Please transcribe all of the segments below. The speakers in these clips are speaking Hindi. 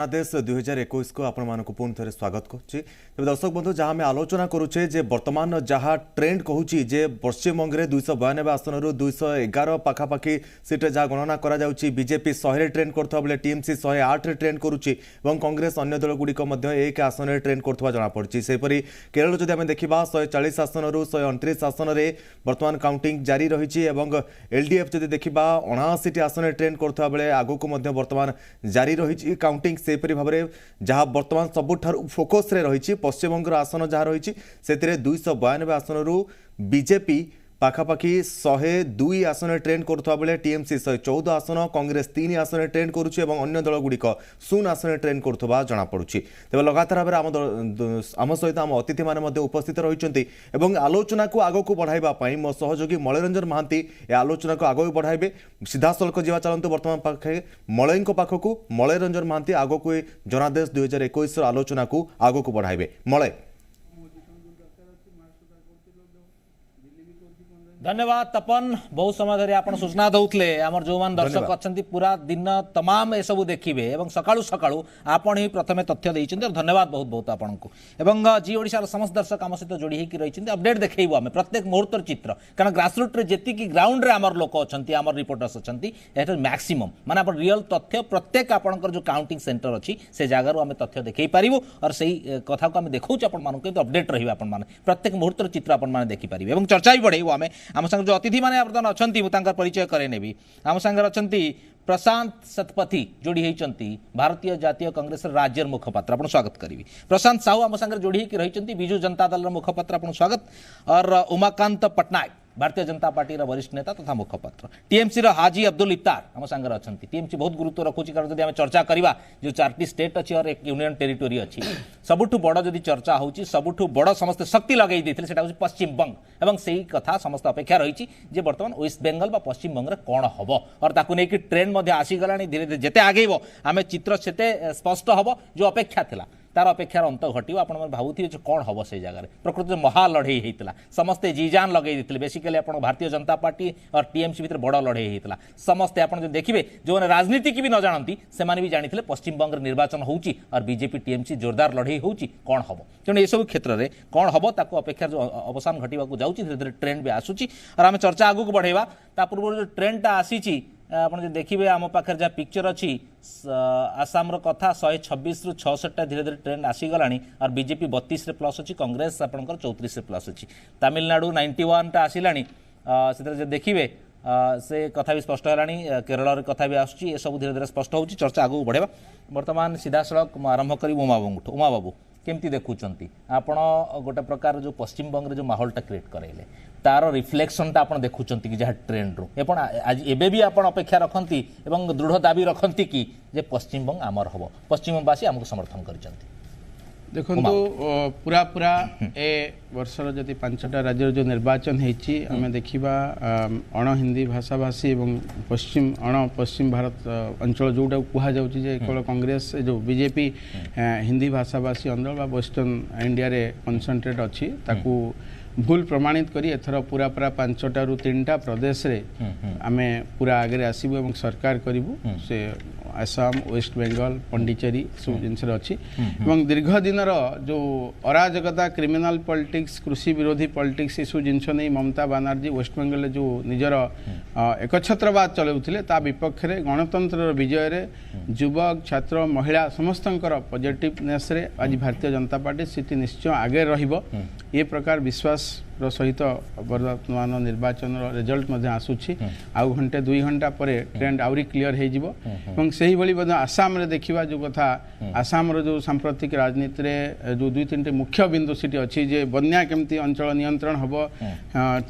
आदेश 2021 को आपण मानक पुणी थे स्वागत करुच्ची तेज दर्शक बंधु जहाँ आम आलोचना करुचे जे वर्तमान जहाँ ट्रेंड कहूँ जे पश्चिमबंग में 292 आसन 211 पाखापाखि सीट जहाँ गणना कर बीजेपी 100 ट्रेंड करता बेले टीएमसी 108 ट्रेंड करुच्ची कांग्रेस अन्य दलगुड़िक एक आसन ट्रेंड करता जमापड़ी सेपरी केरल जदि आम देखा 140 आसन 129 आसन में बर्तमान काउंटिंग जारी रही एलडीएफ जदि देखा 79 आसन ट्रेंड करता बेले आगक बर्तमान जारी रही काउंटिंग सेपरी भाव में जहाँ बर्तमान सबुठार फोकस रे रही पश्चिमबंग आसन जहाँ रही से 292 आसन बीजेपी पाखापाखि 102 आसन ट्रेंड करुवा बेले टीएमसी 114 आसन कांग्रेस 3 आसन ट्रेंड करुच्ची अन्य दलगुड़िक 0 आसन ट्रेंड करुवा जमापड़ी तेज लगातार भाव में आम सहित आम अतिथि मैंने उपस्थित रही आलोचना को आग को बढ़ाई मो सहयोगी मलयरंजन महांती ए आलोचना को आगे बढ़ाइबे सीधा सड़क जावा चलते बर्तमान पाखे मलय पाखक मलयरंजन महांती आग को जनादेश 2021 आलोचना को आग को बढ़ाइबे मलय। धन्यवाद तपन बहुत समय धरी आप सूचना दौले आमर जो मान दर्शक अच्छा पूरा दिन तमाम ए सब देखिए और सकाळु सकाळु आपण ही प्रथमे तथ्य देइछन्ते और धन्यवाद बहुत बहुत आपन को एवं जी ओडिशा समस्त दर्शक आम सहित जोड़ी होकर रही अपडेट देखैबो आमे प्रत्येक मुहूर्तर चित्र कारण ग्रासरूट रे जेति की ग्राउंड रे आमर लोक अछंती आमर रिपोर्टर्स अछंती एटा मैक्सिमम माने अपन रियल तथ्य प्रत्येक आपनकर जो काउंटिंग सेंटर अछि से जगह आमे तथ्य देखै पारिबो और सही कथा को आमे देखौछ आपन मान को अपडेट रहिबा आपन मान प्रत्येक मुहूर्तर चित्र आपन मान देखि पारिबे एवं चर्चा भी बढ़ेबो आमे आम संग जो अतिथि माने वर्तमान अछंती मुतांकर परिचय करे नेबी आम संगर अछंती प्रशांत शतपथी जोड़ी होती भारतीय जातीय कांग्रेस राज्य मुखपात्र आपन स्वागत करी प्रशांत साहू आम संगर जोड़ी होकर रही बिजु जनता दल मुखपात्र आपन स्वागत और उमाकांत पटनायक भारतीय जनता पार्टी वरिष्ठ नेता तथा मुखपात्र टीएमसी हाजी अब्दुल इफ्तार आम सांगे अच्छा टीएमसी बहुत गुरुत्व रखुची कारण जब चर्चा करवा जो 4टी स्टेट अच्छी और एक यूनियन टेरिटोरी अच्छी सबुठु बड़ जदि चर्चा होची सबुठु बड़ समस्त शक्ति लगे देते पश्चिम बंग एवं से ही कथा समस्त अपेक्षा रही बर्तमान वेस्ट बेंगल पश्चिम बंग कौन हम और ताकू नहीं ट्रेंड आसीगला धीरे धीरे जिते आगेब आम चित्र से स्पष्ट हम जो अपेक्षा था तार अपेक्षार अंत घटी आप भावुथे कौन हम से जगह प्रकृति महा लड़े होता समस्ते जीजान लगे देते बेसिकली आप भारतीय जनता पार्टी और टीएमसी भितर बड़ लड़े होता समस्ते आप देखिए जो राजनीति की भी न जानती से भी जानी पश्चिम बंग निर्वाचन होची और बीजेपी टीएमसी जोरदार लड़े होची कौन हम तेणु यू क्षेत्र में कौन हम ताको अपेक्षा जो अवसान घटवाक जाऊँगी धीरे धीरे ट्रेंड भी आसूची और आम चर्चा आगू को बढ़ेवा पूर्व जो ट्रेंडटा आसी आप देखिए आम पाखे जहाँ पिक्चर अच्छी आसाम कथा 126 रु 66 धीरे धीरे ट्रेंड आसीगला और बीजेपी 32 रे प्लस अच्छी कांग्रेस आपंकर 34 रे प्लस अच्छी तमिलनाडु 91 टा आसला से देखिए से कथा भी स्पष्ट है केरल कथा भी आसूँ सब धीरे धीरे स्पष्ट हो चर्चा आगू बढ़ेवा बर्तमान सीधा सड़क आरंभ कर उमा बाबू केमती देखुंट आपण गोटे प्रकार जो पश्चिम बंग जो माहौलटा क्रिएट करेले तार रिफ्लेक्शनटा आप देखुं कि जहाँ ट्रेंड रू आज एबे भी आप अपेक्षा रखती और दृढ़ दाबी रखती कि जे पश्चिम बंग आमर हम पश्चिमवासी आमको समर्थन कर देखो पूरा पूरा ए वर्षर जदि 5टा राज्य जो निर्वाचन होती आम देखा अण हिंदी भाषाभाषी और पश्चिम अण पश्चिम भारत अंचल जोटा कहुँ केवल कांग्रेस जो बीजेपी हिंदी भाषाभाषी अंचल वेस्टर्न इंडिया रे कनसेंट्रेट अच्छी ताकू भूल प्रमाणित करी एथर पूरा पूरा 5टा रु 3टा प्रदेश रे आमे पूरा आगे आसबू और सरकार करूँ से आसाम वेस्ट बेंगल पंडिचेरी सब जिनस अच्छी दीर्घ दिन जो अराजकता क्रिमिनाल पॉलिटिक्स कृषि विरोधी पॉलिटिक्स ये सब जिनस नहीं ममता बानार्जी वेस्ट बेंगल जो निजर एकछत्रवाद चलाउथिले ता विपक्ष रे गणतंत्र विजय रे युवक छात्र महिला समस्त पॉजिटिवनेस रे आज भारतीय जनता पार्टी सीट निश्चय आगे रहिबो ये प्रकार विश्वास सहित वर्तमान निर्वाचन रिजल्ट आसूची आउ घंटे 2 घंटा पर ट्रेंड आउरी क्लियर हो से आसाम रे देखिबा जो कथा आसाम रो जो सांप्रतिक राजनीति रे जो 2-3 मुख्य बिंदु सीट अच्छी जे बन्या केमती अंचल नियंत्रण हम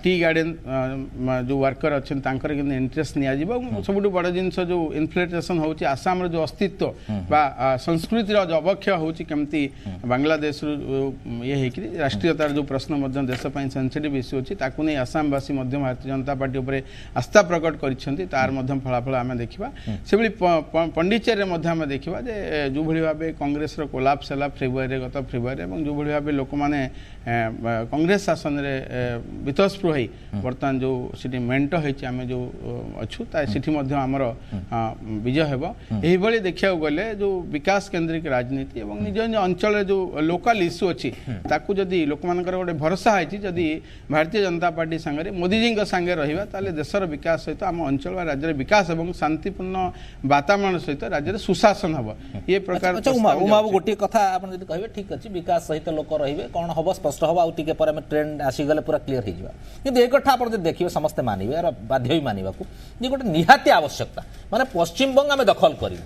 टी गार्डन जो वर्कर अच्छे इंटरेस्ट नि सब बड़ जिनस जो इनफ्लेटेशन होची आसाम रो जो अस्तित्व बा संस्कृति जो अवक्षय होची केमती बांग्लादेश ये राष्ट्रीयतार प्रकार जो प्रश्न देश सेंसिटिव इश्यू अच्छी ताकू नहीं आसामवासी भारतीय जनता पार्टी उपर आस्था प्रकट कर तार फलाफल आम देखा से पंडिचेरी आम देखा जो भाव कांग्रेस कोलाप्स है फेब्रुआरी गत फेब्रुआरी जो भाव लोक मैंने कांग्रेस शासन में वितस्पृह हो बर्तमान जो सीटी मेंट होम जो अच्छु आमर विजय हे देखा गले जो विकास केंद्रिक राजनीति और निज निज अंचल जो लोकल इश्यू अच्छी ताकू जदि लोक मानकर गोटे भरोसा है जदि भारतीय जनता पार्टी सांगे मोदी जी सांगे रहा ताले देशर विकास सहित आम अंचल राज्य विकास और शांतिपूर्ण वातावरण सहित राज्य सुशासन हम ये प्रकार उमा गोटे कथा आप कहे ठीक अच्छे विकास सहित लोक रे कौन हम स्पष्ट हम आउ टे ट्रेंड आसीगले पूरा क्लीयर हो एक कथा आप देखिए समस्ते मानवे बाध्य भी मानवा जे गोटे निहाती आवश्यकता माने पश्चिम बंग आम दखल कर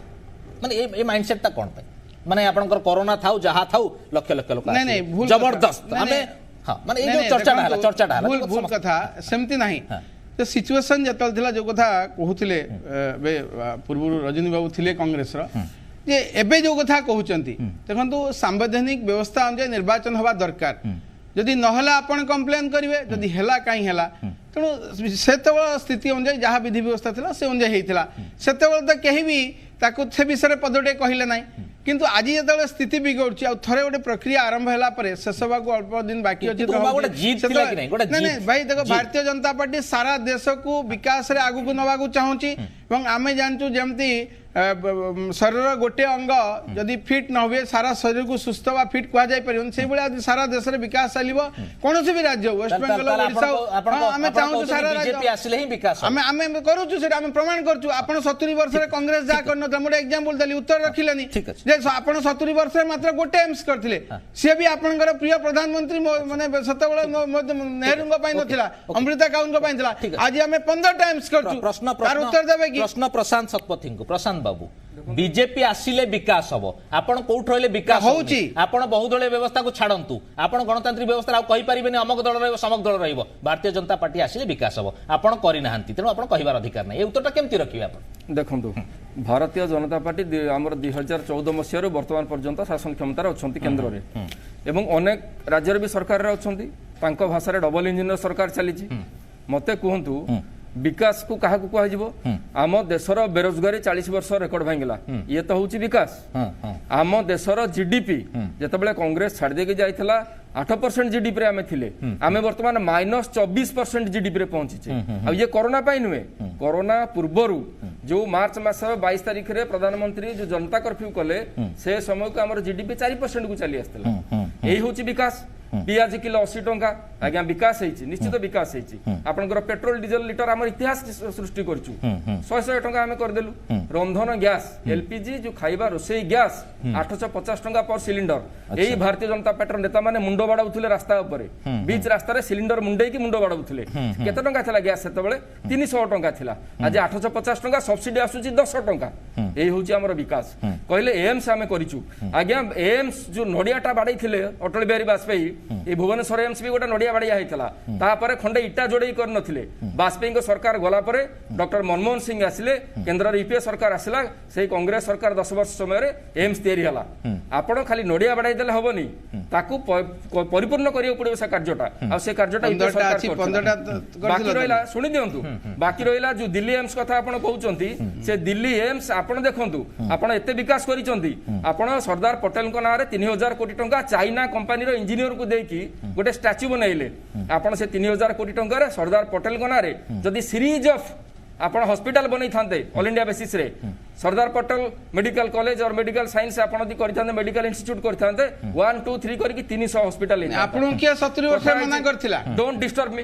माने ये माइंडसेटा कौन पे माने आपनकर कोरोना थाउ जहा थाउ लक्ष लक्ष लोक नहीं जबरदस्त हमें हां माने ये जो चर्चा भूल कथा सेमती नहीं तो सिचुएशन जतल जो कथा कहूतिले पूर्व रजनी बाबू थिले कांग्रेस रो जे एबे जो कथा कहउचंती देखंतु संवैधानिक व्यवस्था अनुसार निर्वाचन हवा दरकार जदि नहला आपण कंप्लेन करिवे जदि हेला काई हेला तेणु सेतबेल स्थिति अनुसार जहाँ विधि व्यवस्था थिला से अनुसार हेतिला सेतबेल तो केही भी ताकु से विषय पदटे कहले नाही किंतु आज जो स्थिति बिगड़ुची आ थरे गोटे प्रक्रिया आरंभ होला परे शेष को अल्प दिन बाकी अच्छी भाई देखो भारतीय जनता पार्टी सारा देश को विकास रे आगु को नवा को चाहूची आम जानचु जमती शरीर गोटे अंग जदि फिट न हुए सारा शरीर को सुस्थ व फिट कह जाय परिबन से बळे आज सारा देश रे विकास चलिबो कोनोसी भी राज्य वेस्ट बेंगल ओडिसा आमे चाहू सारा बीजेपी आसिले ही विकास आमे करूछु से आमे प्रमाण करछु आपण 70 वर्ष रे कांग्रेस जा करन मोटे एग्जांपल देली उत्तर रखिलेनी जे आपण 70 वर्ष रे मात्र गोटे एम्स करथिले से भी आपनकर प्रिय प्रधानमंत्री माने सत बळे नेहरू को पई नथिला अमृता काउन को पई थिला आज आमे 15 टाइम्स करछु तार उत्तर देबे कि प्रश्न प्रशांत शतपथी को प्रशांत बाबू बीजेपी आसिले विकास हम आपण कोठ रहले विकास होउची आपण बहुदलीय व्यवस्था को छाड़ंतु आपण गणतांत्रिक व्यवस्था कहि परिबेनी अमक दल रहइबो समक दल रहइबो भारतीय जनता पार्टी आसिले विकास हम आपण करि नाहंती तेनु आपण कहिबार अधिकार नै ए उत्तरटा केमति रखिबे आपण देखंतु भारतीय जनता पार्टी हमर 2014 मसियारो वर्तमान पर्यंत शासन क्षमतार अछंती केंद्र रे एवं अनेक राज्य भी सरकार रे अछंती तांको भाषा रे डबल इंजिन सरकार चलीची मते कहंतु विकास को क्या कह आम देशर बेरोजगारी 40 वर्ष रेकर्ड भांगला ये तो हूँ विकास आम देशर जीडीपी जिते कांग्रेस छाड़ देके जाइला 8% जीडीपी आम थिले आम बर्तमान -24% जीडीपी रे पहुंची ये कोरोना नुहे कोरोना पूर्वर जो मार्च मास 22 तारीख रे प्रधानमंत्री जो जनता कर्फ्यू कले से समय को आम जीडीपी 4% को चली आसला यही हूँ विकास पियाज किलो 80 टंका आज्ञा विकास निश्चित विकास आपनकर पेट्रोल डीजल लिटर आम इतिहास सृष्टि करछु 100 टंका आम करदेलु रंधन गैस एलपीजी जो खाइबा रोसई गैस 850 टंका पर सिलिंडर यही भारतीय जनता पार्टी नेता माने मुंडो बाड़ाउथिले रास्ता ऊपर बीच रास्ता रे सिलिंडर मुंडे की मुंडो बाड़ाउथिले केते टंका थिला गैस सेतबेले 300 टंका थिला आज 850 टंका सब्सिडी आसुची 10 टंका यही होची हमर विकास कहले एम्स आमे करिछु आज्ञा एम्स जो नडियाटा बाड़ाई थिले अटल बिहारी वाजपेयी ये भुवनेश्वर एम्स भी गोटे नड़िया बाड़िया होता खंडे इटा जोड़े कर नथिले वाजपेयी सरकार गला परे डॉक्टर मनमोहन सिंह आसिले केंद्र यूपीए सरकार आसिला से कांग्रेस सरकार 10 वर्ष समय एम्स तैयारी हला आपण खाली नड़िया बाड़ाई देले हबनी ताकू परिपूर्ण करियो पड़ियो से कार्यटा आ से कार्यटा यूपीए सरकार बाकी रहिला सुनि दियंतु बाकी रहिला जो दिल्ली एम्स कथा आपण कहउचंती से दिल्ली एम्स आपण देखंतु आपण एते विकास करिसंती आपण सरदार पटेल को नारे 3000 कोटी टंका चाइना कंपनी रो इंजीनियर को देकी गोटे स्टैच्यू बनइले आपण से 3000 कोटी टंका सरदार पटेल को नारे जदि सीरीज ऑफ आपण हॉस्पिटल बनै थांते ऑल इंडिया बेसिस रे सरदार पटेल मेडिकल कॉलेज और मेडिकल साइंस आपण दी करिथांते मेडिकल इंस्टीट्यूट करिथांते 1 2 3 करके 300 हॉस्पिटल आपण के 70 वर्ष मना करथिला डोंट डिस्टर्ब मी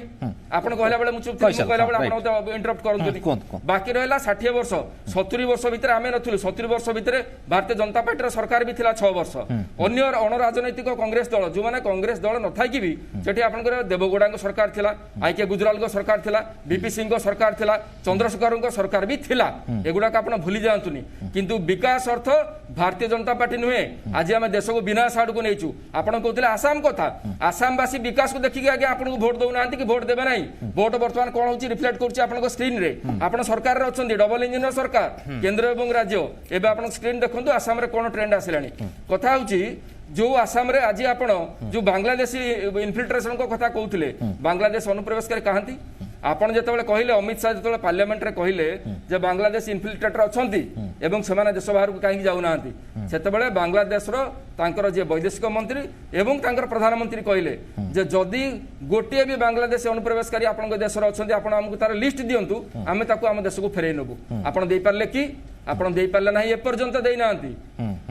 आपण कहला बेले मु चुप कहला बेले आपण इंटरप्ट करन बाकी रहला 60 वर्ष 70 वर्ष भीतर आमे नथुलु 70 वर्ष भीतर भारतीय जनता पार्टी सरकार भी थिला 6 वर्ष अन्य अण राजनैतिक कांग्रेस दल जो माने कांग्रेस दल न थाई कि भी जेठी आपनकर देवगौड़ा सरकार थिला आईके गुजराल को सरकार थिला बीपी सिंह को सरकार थिला चंद्रशेखर को सरकार भी थिला एगुडा का आपण भूली जांतुनी किंतु विकास अर्थ भारतीय जनता पार्टी नुहे आज आम देश को बिना साड़ को नहींचु आपण कहते आसाम कथा आसामवासी विकास को देखिए आगे आपको भोट दौना कि भोट देवे ना भोट बर्तमान कौन हो रिफ्लेक्ट कर स्क्रीन रे आप सरकार अच्छा डबल इंजिन सरकार केंद्र और राज्य एवं आप स्क्रीन देखो आसाम रे कौन ट्रेंड आसला कथा हूँ जो आसाम रे आज आपण जो बांग्लादेशी इनफिल्ट्रेशन को कथा कहते बांग्लादेश अनुप्रवेशकारी कहती आपण जिते कहले अमित शाह जो पार्लियामेंट रे कहले जे बांग्लादेश इनफिल्ट्रेटर अच्छी एवं से देश बाहर को कहीं जाऊना से बांग्लादेश जे वैदेशिक मंत्री एवं प्रधानमंत्री कहले जे जदि गोटे भी बांग्लादेश अनुप्रवेशकारी आपण देश अच्छा आप आमको तार लिस्ट दिंतु आम आम देश को फेरई नबू आप दे पारे कि आपण दे पारे ना एपर्यंत देना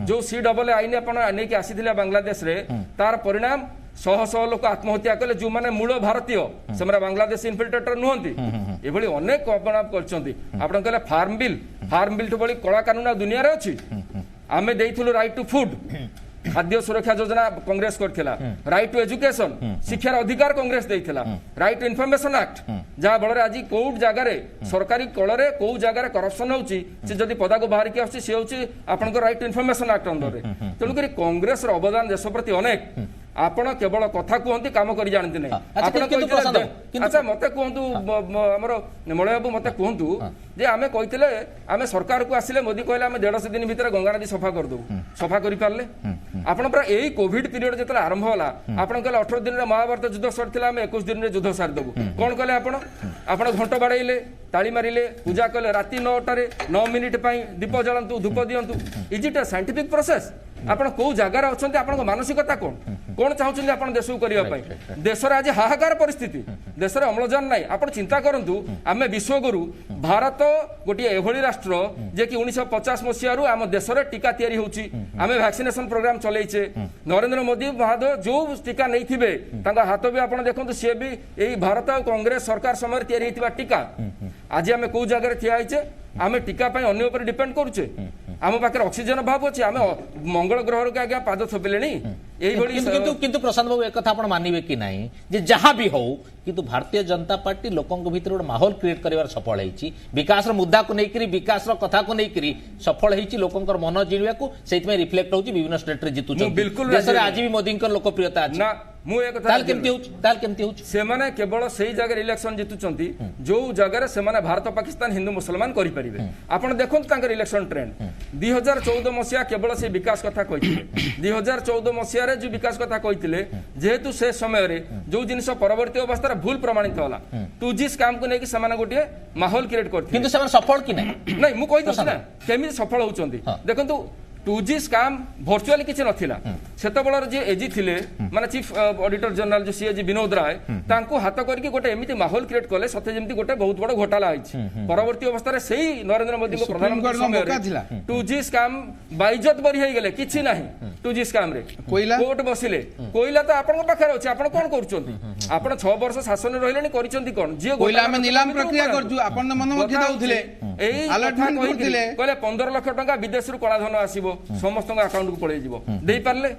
जो CAA आईन आप नहीं आसी बांग्लादेश रे तार परिणाम शह शह लोक आत्महत्या कले जो माने मूल भारतीय से बांग्लादेश इनफिल्ट्रेटर नुहंती एभली अनेक अपराध करछंती आपण कहले फार्म बिल तो बड़ी कला कानून दुनिया रे अछि आमे देइथुलु राइट टू फूड खाद्य सुरक्षा योजना कांग्रेस करथिला राइट टू एजुकेशन शिक्षार अधिकार कांग्रेस देइथिला राइट टू इन्फॉर्मेशन एक्ट जहा बଳରେ आज कोउट जगह रे सरकारी कଳରେ कोउ जगह रे करप्शन होउची से जदी पदा को बाहर के आछि से होउची आपन को right to information act under रे तेनु करी कांग्रेस रो अवदान देश प्रति अनेक आपण केवल कथा कहते काम कर जानते नहीं अच्छा मत कहतु आमर मलय बाबू मत कहतु जे आमे कहते आमे सरकार को आसिले मोदी कहले आमे 150 दिन भीतर गंगा नदी सफा कर दो सफा कर पारले आपण पूरा यही कोविड पीरियड जतले आरंभ होला आपण कहले 18 दिन रे महाभारत युद्ध सरथिला आमे 21 दिन रे युद्ध सार देबू कोन कहले आपण घंट बाड़ाइले ताली मारिले पूजा कले राति 9टा रे 9 मिनिट पई दीप जळंतु धूप दियंतु is it a scientific process आपण को जगार अछंती आपण मानसिकता कोन चाहउछन्ती आपण देश को करिया पई देश रे आज हाहाकार परिस्थिति देश रे अम्लजान नाही आपण चिंता करंतु आमे विश्वगुरु भारत गोटे एभली राष्ट्र जे कि 1950 मसिया रु आम देश रे टीका तयारी होउची आमे वैक्सीनेशन प्रोग्राम चलेइछे नरेंद्र मोदी महादो जो टीका नै थिबे तांका हाथ भी आपण देखंतु से भी एई भारत कांग्रेस सरकार समय तयारी हेतिबा टीका आज आमे को जगह रे थिया आइछे आमे टीका पई अन्य ऊपर डिपेंड करूछे आम पाखे ऑक्सीजन अभाव अच्छे आम मंगल ग्रह के आगे पाद थोपिले किंतु प्रशांत बाबू एक कथा मानवे कि नहीं जे जहां भी हो किंतु भारतीय जनता पार्टी लोकों भीतर गोटे माहौल क्रिएट कर सफल होती विकास मुद्दा को लेकर विकास कथा को लेकर सफल होती लोकों मन जिणवा को रिफ्लेक्ट होती विभिन्न स्टेट रे जीतु बिल्कुल आज भी मोदी लोकप्रियता से केवल से जगह इलेक्शन जीतुंट जो जगह से भारत पाकिस्तान हिंदू मुसलमान करेंगे आपड़ देखते इलेक्शन ट्रेंड 2014 मसीहा केवल से विकास कथा कही 2014 मसीह जो विकास कथा कही जेहेतु से समय जो जिन परवर्ती अवस्था भूल प्रमाणित होला 2G स्कैम को लेकिन गोटे माहौल क्रिएट करते सफल कि नहीं मुझे केमी सफल होती देखो 2G स्कैम भर्चुआली किसी नथिला सेतबेलर जे एजी थिले माने चीफ ऑडिटर जनरल जो सीएजी विनोद राय तांको हाथ करके गोटे एमिति माहौल क्रिएट कले सते जेमति गोटे बहुत बड़ घोटाला आइछि परवर्ती अवस्था रे सेही नरेंद्र मोदी को प्रधानमंत्री समय 2G स्कैम बाइज्जत बरी हे गेले किछि नाही 2G स्कैम रे कोर्ट बसिले कोइला तो आपन पाखरे अछि आपन कोन करूछंती आपन 6 वर्ष शासन रहलेनी करिसंती कोन जे कोइला में नीलाम प्रक्रिया करजु आपन मन मथि दउथिले एई अलर्टमेंट कहिथिले कहले 15 लाख टका विदेश रु कला धन आसीबो समस्त अकाउंट को पड़े दे पारे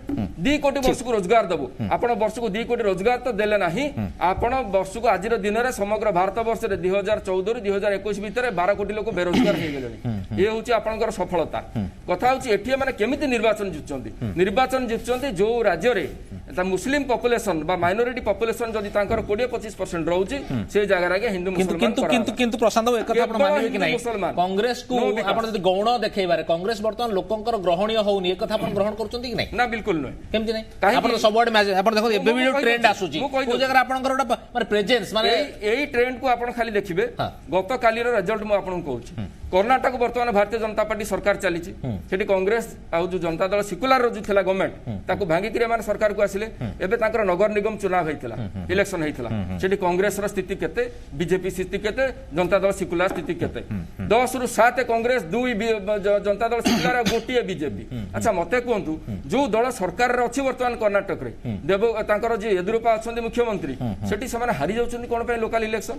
2 कोटी वर्ष को रोजगार दबो आपण वर्ष को 2 कोटी रोजगार तो देले नाही आपण वर्ष को आज दिन में समग्र भारत वर्ष 2014 रु 2021 भितर 12 कोटी लोक बेरोजगार हो गले ये होची आपनकर सफलता कथा होची एठी माने केमिति निर्वाचन जितुचंती जो राज्य रे मुस्लिम पॉपुलेशन बा माइनॉरिटी पॉपुलेशन जदि तांकर 20-25% रहउची से जगह रे हिंदू मुसलमान किंतु प्रशांत एक कथा आपण मानिबे कि नाही कांग्रेस को आपण जदि गौण देखैबारे कांग्रेस वर्तमान लोकंकर ग्रहणीय होउनी एक कथा आपण ग्रहण करचंती कि नाही ना बिल्कुल नै केमति नाही आपण सबवर्ड मैच आपण देखो एबे भी ट्रेंड आसुची को जगह आपनकर माने प्रेजेंस माने एई ट्रेंड को आपण खाली देखिबे गत काली रो रिजल्ट मु आपण कहूची कर्नाटक वर्तमान भारतीय जनता पार्टी सरकार चली सेठी कांग्रेस आ जो जनता दल सिकुलर जो थिला गवर्नमेंट ताको भांगी करी माने सरकार को आसिले एबे ताकर नगर निगम चुनाव हेतिला इलेक्शन हेतिला सेठी कांग्रेस रो स्थिति केते बीजेपी स्थिति केते जनता दल सिकुलर स्थिति केते 10 रु 7 कांग्रेस 2 जनता दल सिकुलर गोटिए बीजेपी अच्छा मते कहंतु जो दल सरकार रे अछि वर्तमान कर्नाटक रे देव ताकर जे येदुरप्पा अछंती मुख्यमंत्री सेठी समान हारि जाउछंती कोन पे लोकल इलेक्शन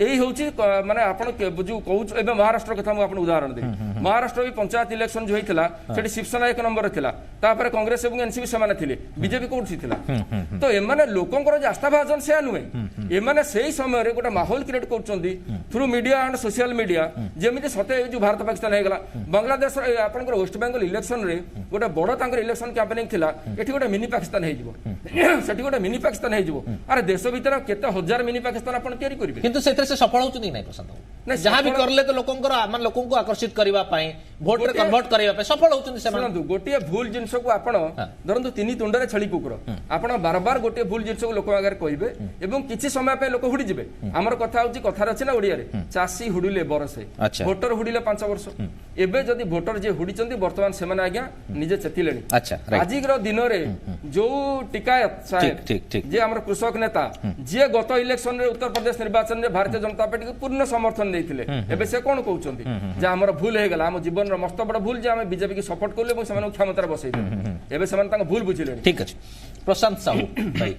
एही होउची माने आपण जो कहू एबे महाराष्ट्र कथा मु आपण उदाहरण दे महाराष्ट्र भी पंचायत इलेक्शन जो हेतिला सेठी शिवसेना 1 नंबर रे थिला तापर कांग्रेस एवं एनसीपी समान थिले बीजेपी कोन थिला तो एमाने लोकंकर जे आस्था भाजन से नुए एमाने सेही समय रे गोटा माहौल क्रिएट करचंदी through media and social media जेमिति सते जो भारत पाकिस्तान हे गला बांग्लादेश आपनकर वेस्ट बंगाल इलेक्शन रे गोटा बड़ तांकर इलेक्शन कैंपेनिंग थिला एठी गोटा मिनी पाकिस्तान हे जिवो सेठी गोटा मिनी पाकिस्तान हे जिवो अरे देश भीतर केते हजार मिनी पाकिस्तान आपण तयारी करिवे किंतु सेते से सफल होचनी नै प्रशांत जहाँ भी करले तो लोकों को आकर्षित करबा पई भोट रे कन्वर्ट करबा पई सफल होउछन से शुणु गोटे भूल जिनस को आपण धरतु तीन तुंडरे छली कुकुर आपण बार बार गोटे भूल जिनस को लोक आगे कहबे एवं किछि समय पे लोक हुडी जिवे हमर कथा होची कथार अछि ना ओडिया रे चासी हुडिले बरसे भोटर हुडिले 5 वर्ष एबे जदी भोटर जे हुडिचंती वर्तमान से माने आज्ञा निजे चेतिलेनी आजि रो दिन रे जो टिकायत साहेब जे हमर कृषक नेता जे गत इलेक्शन रे उत्तर प्रदेश निर्वाचन रे भारतीय जनता पार्टी को पूर्ण समर्थन देथिले एबे से कोन कहउचंती जे हमर भूल हे गेला हम जीवन रो मस्त बड़ भूल जे हम बीजेपी की सपोर्ट करले एवं समान क्षमता बसै दे एबे समान तांग भूल बुझिले ठीक अछि प्रशांत साहू भाई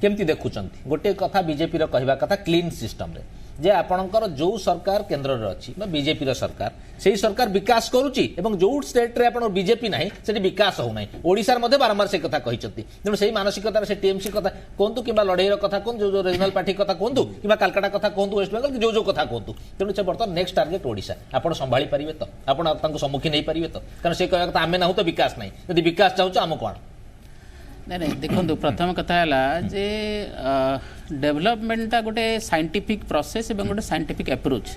केमती देखुचंती गोटे कथा बीजेपी रो कहबा कथा क्लीन सिस्टम रे जे आपणकर जो सरकार केंद्र रे अछि बा बीजेपी रो सरकार सेही सरकार विकास करूची एवं जो स्टेट रे आपण बीजेपी नाही सेठी विकास हो नाही ओडिसा रे मध्ये बारंबार से कथा कहिचंती तेणु सेही मानसिकता से टीएमसी कथा कोंतु किबा लड़ाई रो कथा कोन जो रीजनल पार्टी कथा कोंतु किबा कलकत्ता कथा कोंतु वेस्ट बेंगल जो कथा कोंतु तेणु से बर्तमान नेक्स्ट टारगेट ओडिसा आपण संभाली परिबे तो आपण तांको सम्मुखीन नै परिबे तो कारण से कहया कथा आमे ना हो तो विकास नाही यदि विकास चाहू आम कोन नहीं देखो प्रथम कथा है जे डेवलपमेंटा गोटे साइंटिफिक प्रोसेस एवं गोटे साइंटिफिक अप्रोच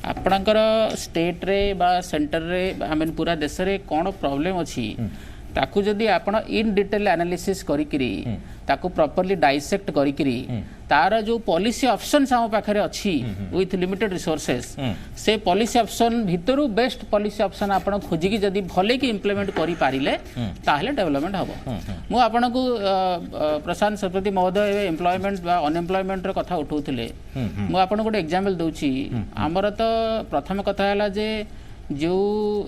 आपणकर स्टेट रे बा सेंटर रे आई मीन पूरा देश रे कौन प्रॉब्लम अच्छी ताकू जदि आपण इन डिटेल एनालिसिस करिकरी ताकू प्रॉपर्ली डाइसेक्ट करिकरी तार जो पॉलिसी ऑप्शंस हम पाखरे अच्छी विथ लिमिटेड रिसोर्सेस से पॉलिसी ऑप्शन भितरु बेस्ट पॉलिसी ऑप्शन आपण खोजिकी जदि भले की इंप्लीमेंट करि पारिले ताहले डेवलपमेंट हबो मु आपण को प्रशांत सतपति महोदय एम्प्लॉयमेंट बा अनएम्प्लॉयमेंट रो कथा उठाउथिले मु आपण गोटे एग्जांपल दउची हमर तो प्रथम कथा हला जे जो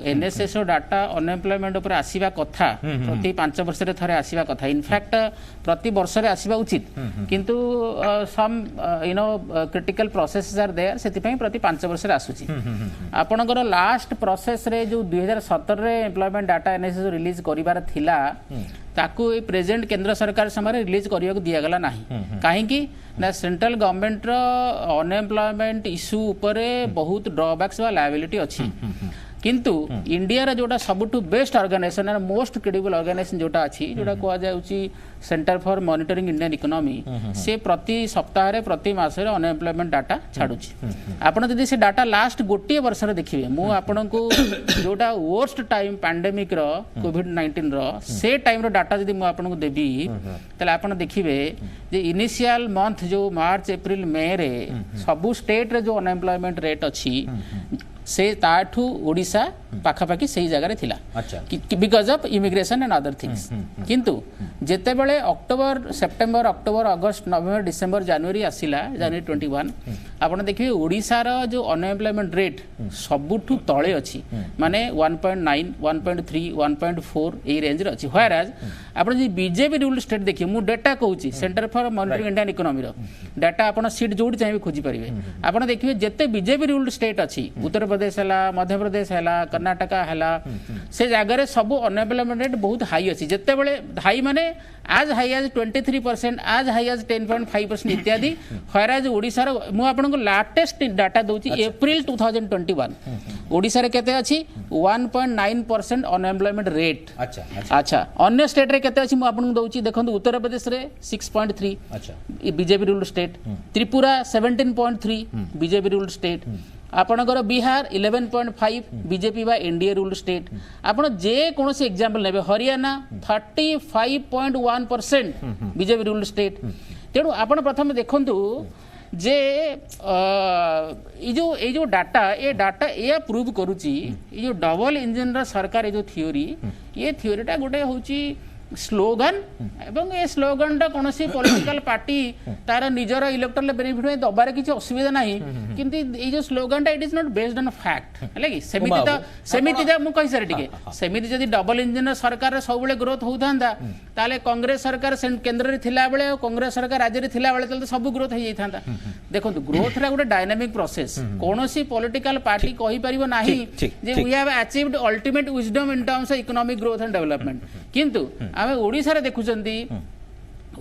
एनएसएस डाटा अनएम्प्लॉयमेंट ऊपर आसीबा कथा प्रति 5 वर्ष रे थरे आसीबा कथा इनफैक्ट प्रति वर्ष रे आसीबा उचित किंतु some you know critical processes are there सेति पई प्रति 5 वर्ष रे आसुची आपनकर लास्ट प्रोसेस रे जो 2017 रे एम्प्लॉयमेंट डाटा एनएसएस रिलीज करिवार थिला ताकू ए प्रेजेंट केंद्र सरकार समय रिलीज करिया को दिया गला नाही काहे कि ना सेंट्रल गवर्नमेंट रो अनएम्प्लॉयमेंट इश्यू ऊपर बहुत ड्रॉबैक्स वा लायबिलिटी अछि किंतु इंडिया रा जोटा सबटू best organization and most credible organization जोटा अछि जोटा को जाउची centre for monitoring Indian economy से प्रति सप्ताह रे प्रति मास रे अनएम्प्लॉयमेंट डाटा छाडुची आपण जदि से डाटा लास्ट गोटे वर्ष रे देखिबे मु आपण को जोटा वर्स्ट टाइम पैंडेमिक रो कोविड-19 रो से टाइम रो डाटा जदि मु आपण को देबी तले आपण देखिबे जे इनिशियल मंथ जो मार्च अप्रैल मई रे सब स्टेट रे जो अनएम्प्लॉयमेंट रेट अछि से ताठू ओडिशा पाखापाखि सही जगह थिला because of immigration and other things किंतु जेते बेले अक्टोबर सेप्टेम्बर अक्टोबर अगस्त नवेम्बर डिसेम्बर जनवरी आसिला जनवरी 21 आपण देखिबे ओडिसा रो जो अनएम्प्लॉयमेंट रेट सबुठू तळे अछि माने 1.9 1.3 1.4 ए रेंज रो अछि व्हेयर एज आपण जे बीजेपी रूल स्टेट देखिए मु डाटा कहूची centre for monitoring Indian economy रो डाटा आपण सीट जोड चाहिए खोजी परिबे आपण देखिबे जेते बीजेपी रूल स्टेट अछि उत्तर प्रदेश हला मध्य प्रदेश हला कर्नाटक हला से जगह सब अनएम्प्लॉयमेंट रेट बहुत हाई अच्छी जिते बड़े हाई माने आज हाई आज 23% आज हाई आज 10.5% इत्यादि व्हेयर एज ओडिसा रो मु आपन को लेटेस्ट डाटा दोची अप्रैल 2021 ओडिसा रे केते अछि 1.9% अनएम्प्लॉयमेंट रेट अच्छा अन्य स्टेट रे केते अछि मु आपन को दोची देखंतु उत्तर प्रदेश रे 6.3 अच्छा BJP ruled state Tripura 17.3 BJP ruled state आपणकर बिहार 11.5 बीजेपी बा एनडीए रूल्ड स्टेट आपण जे कोनोसी एग्जांपल नेबे हरियाणा 35.1% बीजेपी रूल्ड स्टेट तेणु आपण प्रथम देखंतु जे ये जो डाटा ये प्रूव करूची ये जो डबल इंजन रा सरकार ये जो थ्योरीटा गोटे होची स्लोगन एवं ए स्लोगन टा कोनोसी पॉलिटिकल पार्टी तार निजर इलेक्टोरल बेनिफिट में दबारे किछि असुविधा नाही किंतु ए जो स्लोगन टा it is not based on fact हले कि सेमिति मु कहि सारे टिके सेमिति जदी डबल इंजन सरकार रे सब बेले ग्रोथ होउथांदा ताले कांग्रेस सरकार केंद्र रे थिला बेले कांग्रेस सरकार राज्य रे थिला बेले तले सब ग्रोथ हो जाइथांदा देखंतु ग्रोथ रा गोटे डायनामिक प्रोसेस कोनोसी पॉलिटिकल पार्टी कहि परिबो नाही जे we have achieved ultimate wisdom in terms of economic growth and development किंतु आमे ओडिसा रे देखुचंती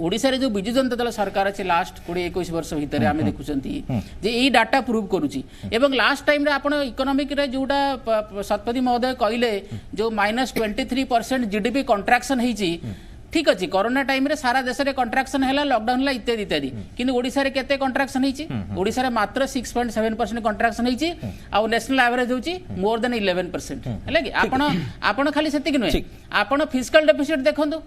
ओडिसा रे जो बिजु जनता दल सरकार अछि लास्ट 20-21 वर्ष भीतर आमे देखुचंती जे ई डाटा प्रूव करूची एवं लास्ट टाइम रे आपण इकोनॉमिक रे जोटा सतपति महोदय कहिले जो -23% जीडीपी कंट्रैक्शन हेची ठीक अच्छे कोरोना टाइम रे सारा देश में कंट्राक्शन है लॉकडाउन है इत्यादि इत्यादि किंतु ओडिशा रे केते कंट्राक्शन होईची ओडिशा रे मात्र 6.7% कंट्राक्शन होईची आ नेशनल एवरेज होची मोर देन 11% है कि आपण खाली सेति कि नुहे आपण फिस्कल डेफिसिट देखंतु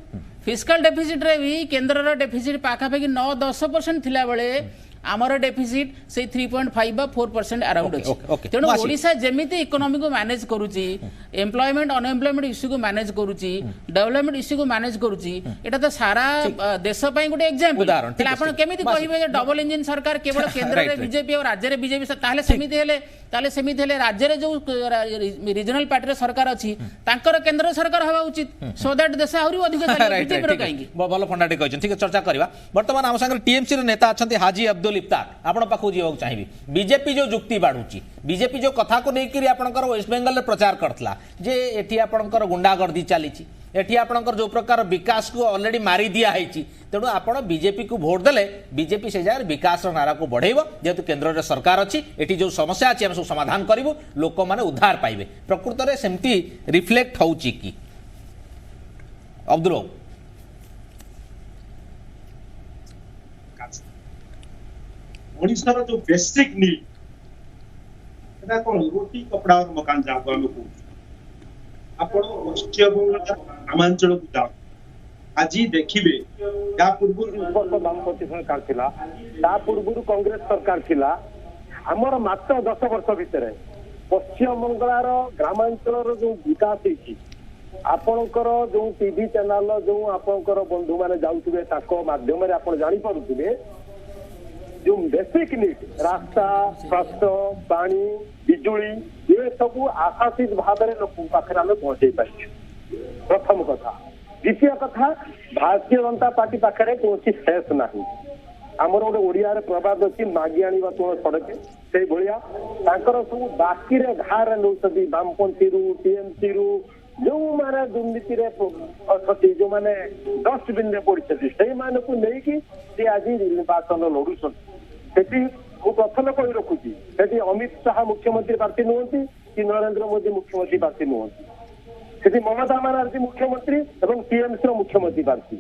फिस्कल डेफिसिट रे भी केंद्र रो डेफिसिट पाखापाखि 9-10% थिला बेले आमर डेफिसिट से 3.5 बा 4% अराउंड अछि तेणु ओडिशा जेमिति इकोनॉमी को मैनेज करूची एम्प्लॉयमेंट अनएम्प्लॉयमेंट इश्यू को मैनेज करूची डेवलपमेंट इश्यू को मैनेज करूची एटा तो सारा देश पई गुटे एग्जांपल उदाहरण तले आपण केमिति कहिबे जे डबल इंजन सरकार केवल केंद्र रे बीजेपी और राज्य रे बीजेपी ताले सेमिति हेले राज्य रे जो रीजनल पार्टी सरकार अछि तांकर केंद्र सरकार हवा उचित सो दैट देश आहुरी अधिक बीजेपी रो काहेकी भल फंडाटे कहछन ठीक चर्चा करबा वर्तमान हम संगे टीएमसी रे नेता अछंती हाजी अब्दुल इफ्तार आपण पाखु जीवा चाहिए बीजेपी जो जुक्ति बाढ़ुची बीजेपी जो कथा को लेकर आपंकर वेस्ट बेंगल रे प्रचार करथला जे एठी आपंकर गुंडागर्दी चली एठी आपंकर जो प्रकार विकास को ऑलरेडी मारी दिया है तेणु आपण बीजेपी को भोट देले बीजेपी से जगह विकास नारा को बढ़ेब जेहेतु केंद्र रे सरकार अच्छी एठी जो समस्या अच्छी हम सब समाधान करूँ लोक मैंने उद्धार पाइबे प्रकृत में सेमती रिफ्लेक्ट होउची कि अब्दुल ओडिशा जो बेसिक नीड एटा कोन रोटी कपड़ा और मकान जाको हम को आपण पश्चिमबंग ग्रामांचल को जाओ आज देखिबे या पूर्व बामपंथी सरकार थिला ता पूर्व कांग्रेस सरकार थिला हमर मात्र 10 वर्ष भितर पश्चिमबंगार ग्रामांचल जो विकास होइछि आपणकर जो टीवी चैनल जो आपणकर बंधु माने जाउथिबे ताको माध्यम रे आपण जानि पारुथिबे जो बेसिक नीड रास्ता स्वास्थ्य पानी बिजुली ये सब आशातीत भाव में लोक पाखे आम पहुंचे पारे प्रथम कथा द्वितीय कथा भारतीय जनता पार्टी पाखे कौन सेस ना आमर गोटे ओडिया प्रवाद अच्छी मागी आने तुम सड़के से भाया सब बाकी घारे नौ बामपंथी टीएमसी जो माने दुर्नीति अच्छी जो माने डस्टबिन पड़ते से नहीं आज निर्वाचन लड़ुं प्रथम कही रखुची से अमित शाह मुख्यमंत्री प्रार्थी नुहति कि नरेंद्र मोदी मुख्यमंत्री प्रार्थी नुहति से ममता बानार्जी मुख्यमंत्री और टीएमसी मुख्यमंत्री प्रार्थी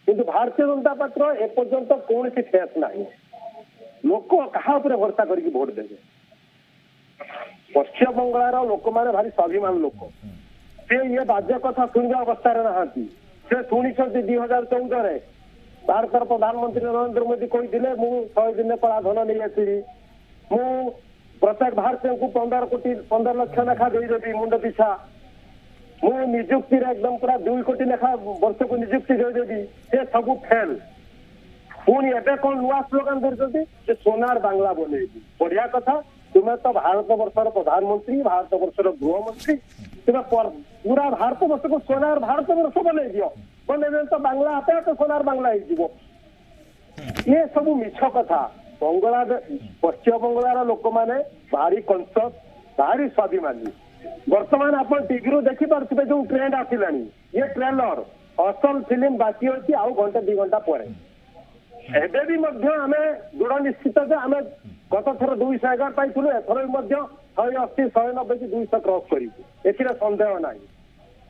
किंतु भारतीय जनता पार्टी एपर्यंत कौन फेस ना लोक क्या भरसा करके भोट देवे पश्चिम बंगाल लोक मैंने भारी स्वाभिमान लोक से ये बाज्य कथा शुणा अवस्था नहांती से शुणी 2014 भारत प्रधानमंत्री नरेंद्र मोदी कही 100 दिन कला धन नहीं आसवि मु प्रत्येक भारतीय को 15 लाख लेखा देदेवी मुंड पिछा मु निजुक्ति एकदम पूरा 2 कोटी लेखा वर्ष को निजुक्ति देदेवी से सब फेल पुणी एवं कौन नुआ स्लोगान धरती सोनार बांग्ला बनैबी बढ़िया कथा तुम्हें तो भारत वर्षर प्रधानमंत्री भारत वर्षर गृहमंत्री तुम्हें पूरा भारत वर्ष को सोनार भारत वर्ष बनई दियो बने तो बांग्ला आपे तो सोनार बांग्ला हो ये सब मिछ कथा बांग्लादेश पश्चिम बंगाल लोक मैंने भारी कॉन्शियस भारी स्वाभिमानी वर्तमान आप टीवी रू देखी पारे जो ट्रेंड आसला ये ट्रेलर असल फिल्म बाकी अच्छी आउ घंटे 2 घंटा पर एबे भी आम दृढ़ निश्चित आम गत थर 211 पाई एथर भी 180 190 की 200 क्रॉस कर सन्देह ना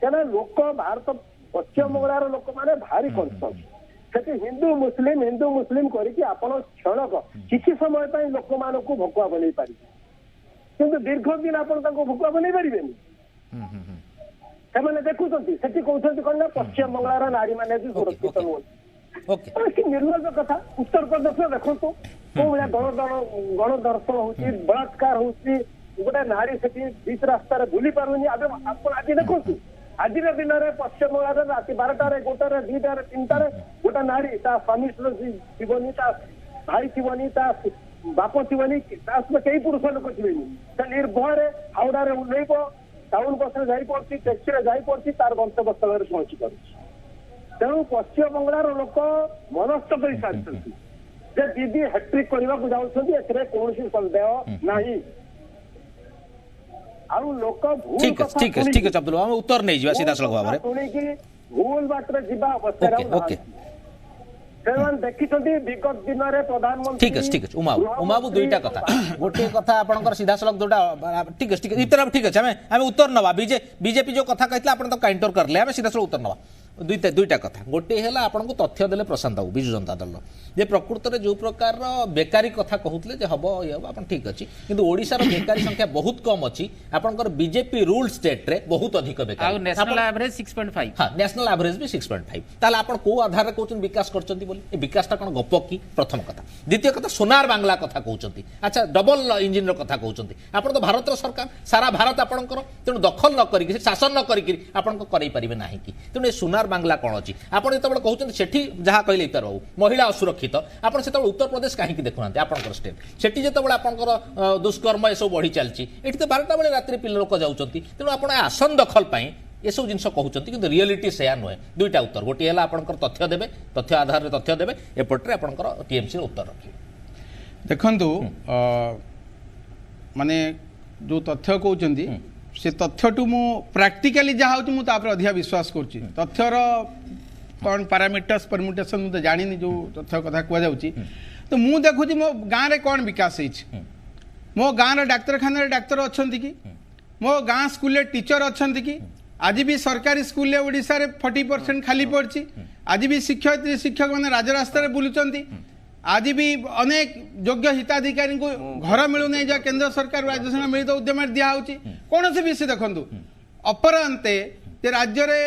क्या लोक भारत पश्चिम बंगाल लोक मैंने भारी कॉन्शियस से हिंदू मुस्लिम करके आपण क्षणक किसी समय लोक मान भकुआ बनई पारे किंतु दीर्घ दिन आप भकुआ बनई पारे से देखुं से कहते कौन पश्चिम बंगाल नारी मैंने सुरक्षित नुहति निर्लज कथा उत्तर प्रदेश में देखो कौ भाया गणदर्शन होती बलात्कार होती गोटे नारी से बीच रास्तार बुली पारुनी आज देखो आज दिन में पश्चिम बंगाल रात 12टार 1टार 2टार 3टार गोटे नारी स्वामी थी भाई थी बाप थी कई पुरुष लोक थे निर्भय हावड़ा ओह्लैब टाउन बस जापी टैक्सी जापी तार गंतव्य पहुंची पार तेणु पश्चिम बंगाल लोक मनस्थ कर सारी दीदी हैट्रिक करने को जाऊँगी कौन सन्देह नहीं लोक ठीक है अब्दुल हम उत्तर नहीं जा सीधा सड़क भाव शुणिकी भूल बाटर जीवा अवस्था देखिं विगत दिन में प्रधानमंत्री ठीक है उमाबू दुईटा कथा गोटे कथा आपंकर सीधा सड़क जोटा ठीक है इतना ठीक अच्छे आम उत्तर नवा बीजेपी जो कथा कहते आप तो काउंटर करले आम सीधा सड़क उत्तर नवा दुईटा कथा गोटे है आपको तथ्य देले प्रशांत बाबू विजु जनता दल जे प्रकृत में जो प्रकार बेकारी कथा कहते जे हम ये हम आप ठीक अच्छी किंतु ओडिशार बेकारी संख्या बहुत कम अच्छी आपंकर बीजेपी रूल स्टेट रे बहुत अधिक बेकारी नेशनल एवरेज 6.5 हाँ नेशनल एवरेज भी 6.5 ताले आपण को आधार रे कहउछन विकास करचंती बोली ए विकासटा कोन गप की प्रथम कथा द्वितीय कथा सोनार बांग्ला कथा कहउचंती अच्छा डबल इंजिन रो कथा कहउचंती आपण तो भारत सरकार सारा भारत आपणकर तेणु दखल न करिक शासन न करिक आपण को करई परिबे नाही की तेणु ए सोनार बांग्ला कौन अच्छी आपड़ जो कहते सेठी जहाँ कहले इतर बाबू महिला असुरक्षित आपड़ से उत्तर प्रदेश कहीं देखुना आपंकर स्टेट सेठी जो आपंकर दुष्कर्म ये सब बढ़ी चलती ये तो 12टा बेले राति पिला लोक जाऊँगी तेणु आप आसन दखल ये सब जिन कहते कि रियलिटी सेया नुहे दुईटा उत्तर गोटे है आपंकर तथ्य देवे तथ्य आधार में तथ्य देवे एपटे आपंकर टीएमसी उत्तर रखिए देखंतु माने जो तथ्य कहउचंदी से तथ्य टू मु प्रैक्टिकली जहाँ होची मु तापर अधिक विश्वास करची तथ्यर कौन पैरामीटर्स परम्यूटेशन मु तो जानिनी जो तथ्य कथा कुआ जाउची तो मु देखुची मो गाँव रे कौन विकास होइछि मो गाँव रे डाक्तरखाना रे डाक्तर अछंती कि मो गाँव स्कूल रे टीचर अछंती कि आज भी सरकारी स्कूल रे ओडिसा रे 40% खाली पड़ची आज भी शिक्षयित्री शिक्षक माने राजरास्ता रे बुलुचंती आज भी अनेक योग्य हिताधिकारी को घर मिलू नहीं जहाँ केंद्र सरकार राज्य सरकार मिलित उद्यम दिया कौन से विषय देखु अपरांते राज्य रे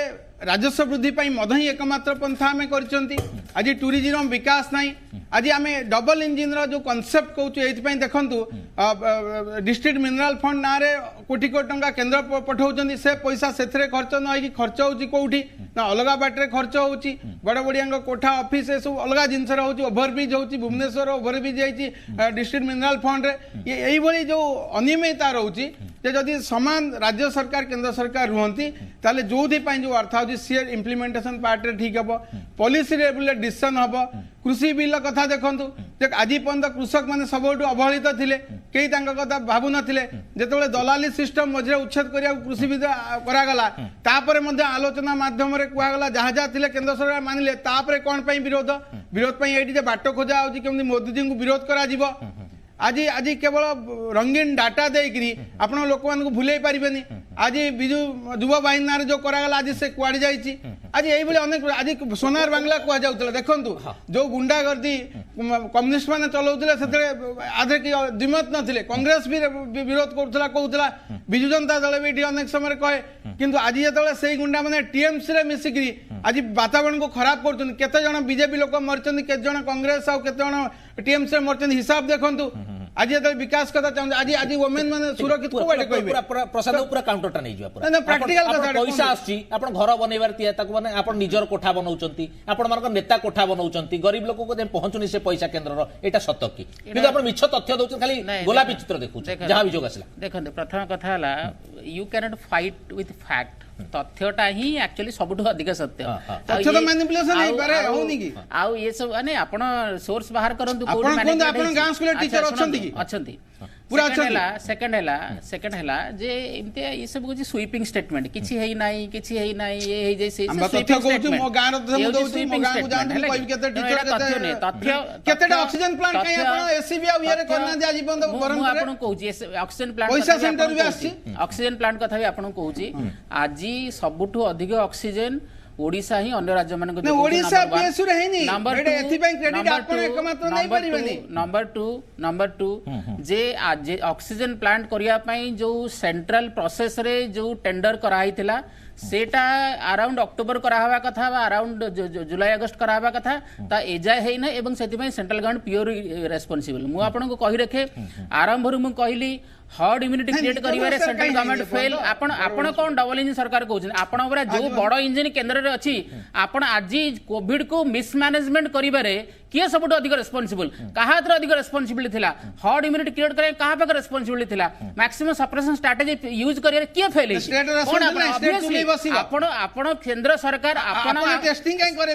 राजस्व वृद्धि मद ही एकमात्र पंथा आम कर आज टूरिज्म विकास नहीं आज आम डबल इंजिन जो कनसेप्ट कहूँ ये देखु डिस्ट्रिक्ट मिनराल फंड ना रे कोटी कोटी टंका केंद्र पठाऊँ से पैसा से खर्च न खर्च होची कौटी ना अलग बाटे खर्च होची बड़ बड़िया कोठा ऑफिस ये सब अलग जिनस ओभरब्रिज होची भुवनेश्वर ओभरब्रिज डिस्ट्रिक्ट मिनराल फंड रे यही जो अनियमितता रोची जदि समान राज्य सरकार केंद्र सरकार रुहंती ताले जोथि जो अर्थ होची सी इम्प्लीमेंटेशन पार्ट रे ठीक हबो पॉलिसी लेवल डिसीजन हबो कृषि बिल कथा देखंतु आज पर्यंत कृषक माने सबुठु अवहेलित थिले केही तांका कथा भाबु नथिले जेतेबेले दलाली सिस्टम मझे उच्छेद करिया कृषि विध करागला तापरे मध्ये आलोचना माध्यम रे कुआगला जहा जहा थिले केंद्र सरकार मानिले तापरे कोन पई विरोध पई एठी जे बाट खोजा होची केमि मोदी जी को विरोध करा जिवो आज आज केवल रंगीन डाटा देकरी आपण लोक मान को भूले पारिबेनी आज बिजु युवा बाहिनी ना जो करागला आज से कुआडी जाईची आज यही भली अनेक आज सोनार बांग्ला कुआ जाउतला देखंतु जो गुंडागर्दी कम्युनिस्ट माने चलाउतले सेते आधे कि द्विमत नथिले कांग्रेस भी विरोध करथला कहउतला बिजु जनता दल भी अनेक समय कहे किंतु आज जेतले सेही गुंडा माने टीएमसी रे मिसिकरी आज वातावरण को खराब करछन केते जण बीजेपी लोक मरछन केते जण कांग्रेस आ केते जण टीएमसी मरछन हिसाब देखंतु आज जो विकास कथा चाहते आज आज वोमेन माने सुरक्षित को बाटे कहबे प्रसाद पूरा काउंटरटा नै जिवा पूरा ना प्रैक्टिकल कथा पैसा आछि आपण घर बनैबार तिया ताको माने आपण निजर कोठा बनाउचंती आपण मानक नेता कोठा बनाउचंती गरीब लोक को जे पहुंचुनी से पैसा केंद्र रो एटा सत्य की किंतु आपण मिछ तथ्य दउछ खाली गोलापी चित्र देखु जहां भी जोग आसला देखंते प्रथम कथा हला you can not fight with fact तथ्यटा ही एक्चुअली सबुठु अधिक सत्य तथ्य तो मैनिपुलेशन नहीं करे होनी की आउ ये सब माने आपण सोर्स बाहर करंतु कोडी मैनेजमेंट आपण गांव स्कूल टीचर अछंती की अछंती पूरा सेकंड हैला जे इमते ये सब कुछ स्वीपिंग स्टेटमेंट किछि हेई नाही ये हेई जे से तथ्य कहू मो गांव रो हम दउछी मो गांव को जान कोई केते टीचर तथ्य केतेटा ऑक्सीजन प्लांट काई आपण एससीबी आ ये रे करना जे आजी बंद बरम रे आपण कहू जे ऑक्सीजन प्लांट पैसा सेंटर भी आछि ऑक्सीजन प्लांट कथा भी आपण कहूची आजी सबुठु अधिक ऑक्सीजन ओडिसा ही अन्य राज्य मान को ओडिसा बीएसयू रे हेनी एडे एथि बैंक क्रेडिट आपण एकमात्र नै परिबेनी नंबर 2 जे आज ऑक्सीजन प्लांट करिया पई जो सेंट्रल प्रोसेस रे जो टेंडर करा हितला सेटा अराउंड अक्टोबर करा हवा कथा अराउंड जुलाई अगस्त करा हवा कथा ता एजा हेई न एवं सेति पई सेंट्रल गवर्नमेंट प्योर रेस्पोंसिबल मु आपण को कहि रखे आरंभ रु मु कहली हर्ड इम्यूनिटी क्रिएट करिवारे सेंट्रल गवर्नमेंट फेल आपण कोन डबल इंजन सरकार कहउछ आपण ओबरा जो बड़ इंजन केंद्र रे अछि आपण आज कोविड को मिसमैनेजमेंट करिवारे किए सबुठ अधिक रेस्पोंसिबल कहा अधिक रेस्पोंसिबिलिटी थिला हर्ड इम्यूनिटी क्रिएट करे कहा पाक रेस्पोंसिबिलिटी थिला मैक्सिमम सप्रेशन स्ट्रेटजी यूज करिवारे किए फेल आपण केंद्र सरकार आपण टेस्टिंग काई करे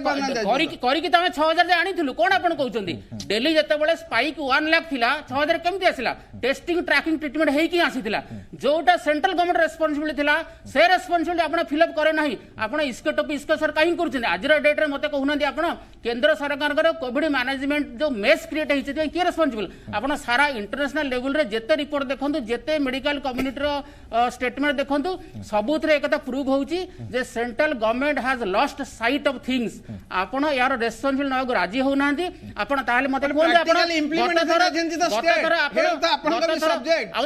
करी कि तमे 6000 आनिथिलु कोन आपण कहउचंदी दिल्ली जते बेले स्पाइक 1 लाख थिला 6000 केमति आसिला टेस्टिंग ट्रैकिंग ट्रीटमेंट हेई कि आसीथिला जोटा सेंट्रल गवर्नमेंट रेस्पोंसिबिलिटी थिला से रेस्पोंसिबिलिटी आपण फिलअप करे नाही आपण इसके टॉप इसके सर काई करछन आज रे डेट रे मते कहउनंदी आपण केंद्र सरकार कोविड कोविड मैनेजमेंट जो मेस क्रिएट होती किए रेस्पॉन्सिबल आपण सारा इंटरनेशनल लेवल रे जेते रिपोर्ट देखंतु जेते मेडिकल कम्युनिटी रो स्टेटमेंट देखंतु सबुतरे एकता प्रूव होउची जे central government has lost sight of things आपण यार रेस्पॉन्सिबल न राजी हो नांती आपण ताले मते बोल आपण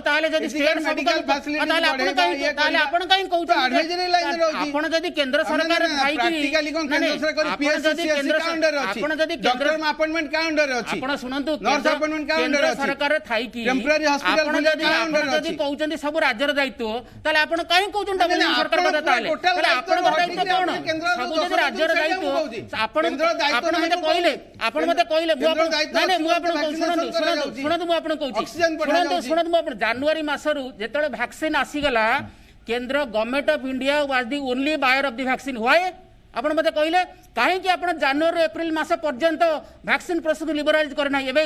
ताले जदी स्टेट मेडिकल फैसिलिटी ताले आपण काई कहउछ आपण जदी केंद्र सरकार थाई प्रैक्टिकली कोन केंद्र सरकार पीएससी काउंटर अछि आपण जदी डॉक्टर में अपॉइंटमेंट काउंटर अछि आपण सुनंतु नर्स अपॉइंटमेंट काउंटर अछि सरकार थाई की टेंपरेरी हॉस्पिटल काउंटर अछि जदी कहउछन सब राज्य र दायित्व ताले आपण काई कहउछन डबल सरकार को ताले आपण दायित्व कोन सब जदी राज्य र दायित्व आपण मते कहले नहीं मु आपण सुनंतु मु आपण कहउछि सुनंतु मु जनवरी मासरु जेतले वैक्सीन आसी गला केंद्र government of India was the only buyer of the vaccine why आपण मते कहले कहीं आपण जनवरी एप्रिल मास पर्यंत वैक्सीन प्रोसेस लिबराइज करना एबे